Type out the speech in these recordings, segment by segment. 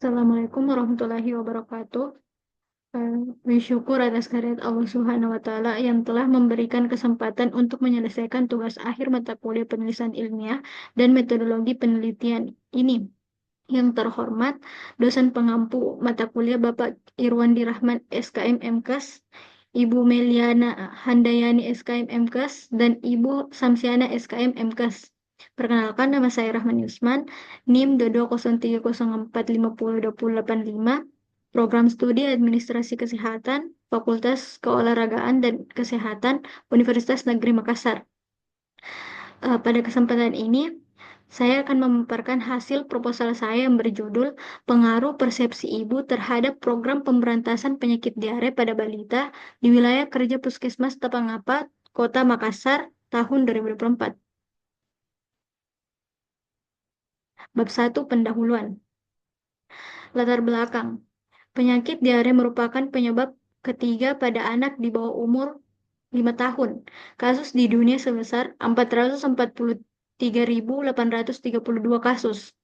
Assalamualaikum warahmatullahi wabarakatuh. Bersyukur atas kehadirat Allah Subhanahu wa Ta'ala yang telah memberikan kesempatan untuk menyelesaikan tugas akhir mata kuliah penulisan ilmiah dan metodologi penelitian ini. Yang terhormat, dosen pengampu mata kuliah Bapak Irwandi Rahman SKM MKes, Ibu Meliana Handayani SKM MKes, dan Ibu Samsiana SKM MKes. Perkenalkan, nama saya Rahman Yusman, NIM 20304502085, Program Studi Administrasi Kesehatan, Fakultas Keolahragaan dan Kesehatan, Universitas Negeri Makassar. Pada kesempatan ini, saya akan memaparkan hasil proposal saya yang berjudul Pengaruh Persepsi Ibu Terhadap Program Pemberantasan Penyakit Diare pada Balita di Wilayah Kerja Puskesmas Tapangapa, Kota Makassar, tahun 2024. Bab 1, Pendahuluan. Latar belakang. Penyakit diare merupakan penyebab ketiga pada anak di bawah umur 5 tahun. Kasus di dunia sebesar 443.832 kasus.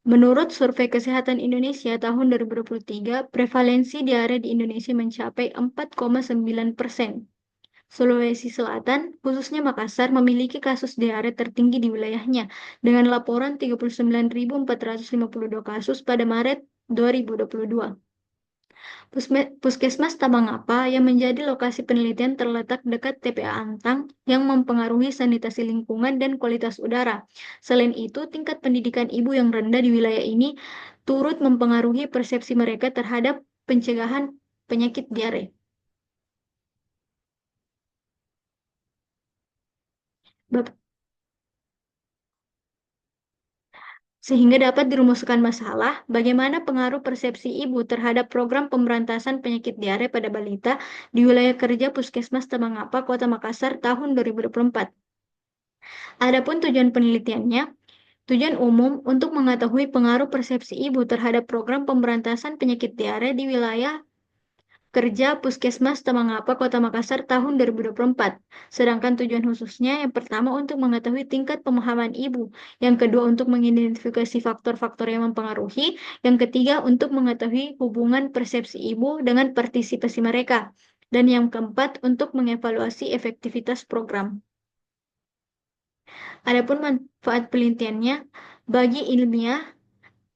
Menurut Survei Kesehatan Indonesia tahun 2023, prevalensi diare di Indonesia mencapai 4,9%. Sulawesi Selatan, khususnya Makassar, memiliki kasus diare tertinggi di wilayahnya dengan laporan 39.452 kasus pada Maret 2022. Puskesmas Tabangapa yang menjadi lokasi penelitian terletak dekat TPA Antang yang mempengaruhi sanitasi lingkungan dan kualitas udara. Selain itu, tingkat pendidikan ibu yang rendah di wilayah ini turut mempengaruhi persepsi mereka terhadap pencegahan penyakit diare. Bab- Sehingga dapat dirumuskan masalah bagaimana pengaruh persepsi ibu terhadap program pemberantasan penyakit diare pada balita di wilayah kerja Puskesmas Tabangapa, Kota Makassar tahun 2024. Adapun tujuan penelitiannya, tujuan umum untuk mengetahui pengaruh persepsi ibu terhadap program pemberantasan penyakit diare di wilayah kerja Puskesmas Tamangapa Kota Makassar tahun 2024. Sedangkan tujuan khususnya yang pertama untuk mengetahui tingkat pemahaman ibu, yang kedua untuk mengidentifikasi faktor-faktor yang mempengaruhi, yang ketiga untuk mengetahui hubungan persepsi ibu dengan partisipasi mereka, dan yang keempat untuk mengevaluasi efektivitas program. Adapun manfaat penelitiannya bagi ilmiah,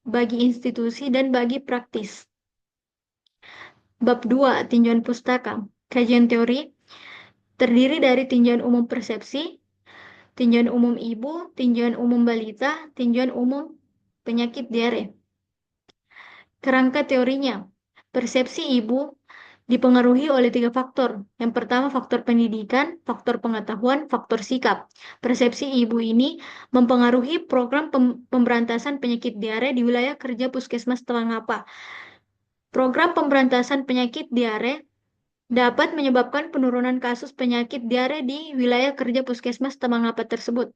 bagi institusi, dan bagi praktis. Bab 2, tinjauan pustaka. Kajian teori terdiri dari tinjauan umum persepsi, tinjauan umum ibu, tinjauan umum balita, tinjauan umum penyakit diare. Kerangka teorinya, persepsi ibu dipengaruhi oleh 3 faktor. Yang pertama, faktor pendidikan, faktor pengetahuan, faktor sikap. Persepsi ibu ini mempengaruhi program pemberantasan penyakit diare di wilayah kerja Puskesmas Tawangapa. Program pemberantasan penyakit diare dapat menyebabkan penurunan kasus penyakit diare di wilayah kerja Puskesmas Tawangapa tersebut.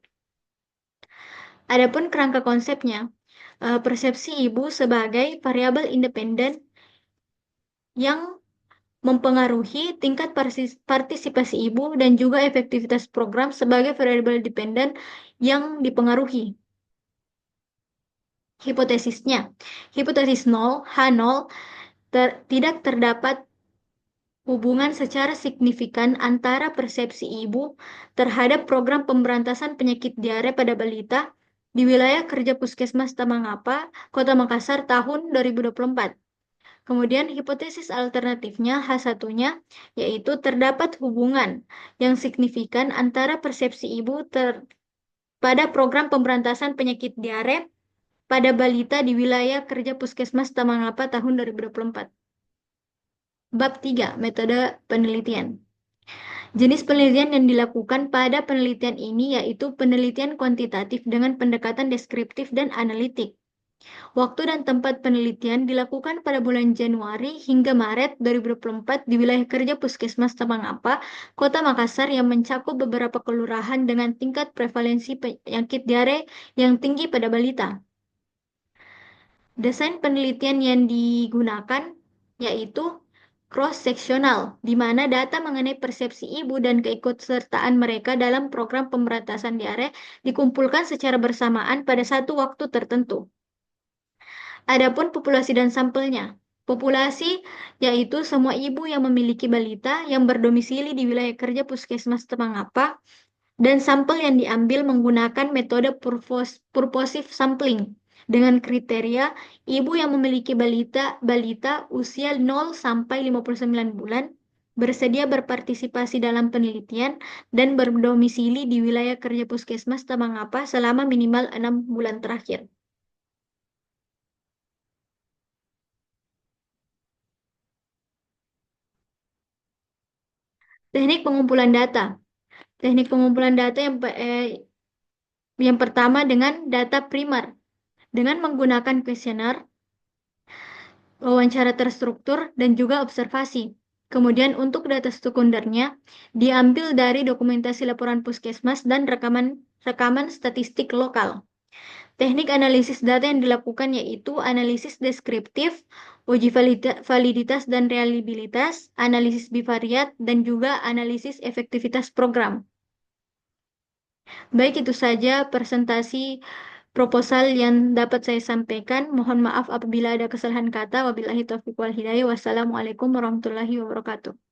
Adapun kerangka konsepnya, persepsi ibu sebagai variabel independen yang mempengaruhi tingkat partisipasi ibu dan juga efektivitas program sebagai variabel dependen yang dipengaruhi. Hipotesisnya, hipotesis 0, H0, tidak terdapat hubungan secara signifikan antara persepsi ibu terhadap program pemberantasan penyakit diare pada balita di wilayah kerja Puskesmas Tamangapa, Kota Makassar tahun 2024. Kemudian hipotesis alternatifnya H1-nya yaitu terdapat hubungan yang signifikan antara persepsi ibu pada program pemberantasan penyakit diare pada balita di wilayah kerja Puskesmas Tamangapa tahun 2024. Bab 3, metode penelitian. Jenis penelitian yang dilakukan pada penelitian ini yaitu penelitian kuantitatif dengan pendekatan deskriptif dan analitik. Waktu dan tempat penelitian dilakukan pada bulan Januari hingga Maret 2024 di wilayah kerja Puskesmas Tapangapa, Kota Makassar yang mencakup beberapa kelurahan dengan tingkat prevalensi penyakit diare yang tinggi pada balita. Desain penelitian yang digunakan yaitu cross-seksional, di mana data mengenai persepsi ibu dan keikutsertaan mereka dalam program pemberantasan diare dikumpulkan secara bersamaan pada satu waktu tertentu. Adapun populasi dan sampelnya. Populasi yaitu semua ibu yang memiliki balita yang berdomisili di wilayah kerja Puskesmas Temangapa dan sampel yang diambil menggunakan metode purposive sampling dengan kriteria ibu yang memiliki balita usia 0 sampai 59 bulan bersedia berpartisipasi dalam penelitian dan berdomisili di wilayah kerja Puskesmas Tamangapa selama minimal 6 bulan terakhir. Teknik pengumpulan data. Teknik pengumpulan data yang pertama dengan data primer dengan menggunakan kuesioner, wawancara terstruktur, dan juga observasi. Kemudian untuk data sekundernya diambil dari dokumentasi laporan puskesmas dan rekaman statistik lokal. Teknik analisis data yang dilakukan yaitu analisis deskriptif, uji validitas dan reliabilitas, analisis bivariat, dan juga analisis efektivitas program. Baik, itu saja presentasi proposal yang dapat saya sampaikan. Mohon maaf apabila ada kesalahan kata. Wabillahi taufiq wal hidayah. Wassalamualaikum warahmatullahi wabarakatuh.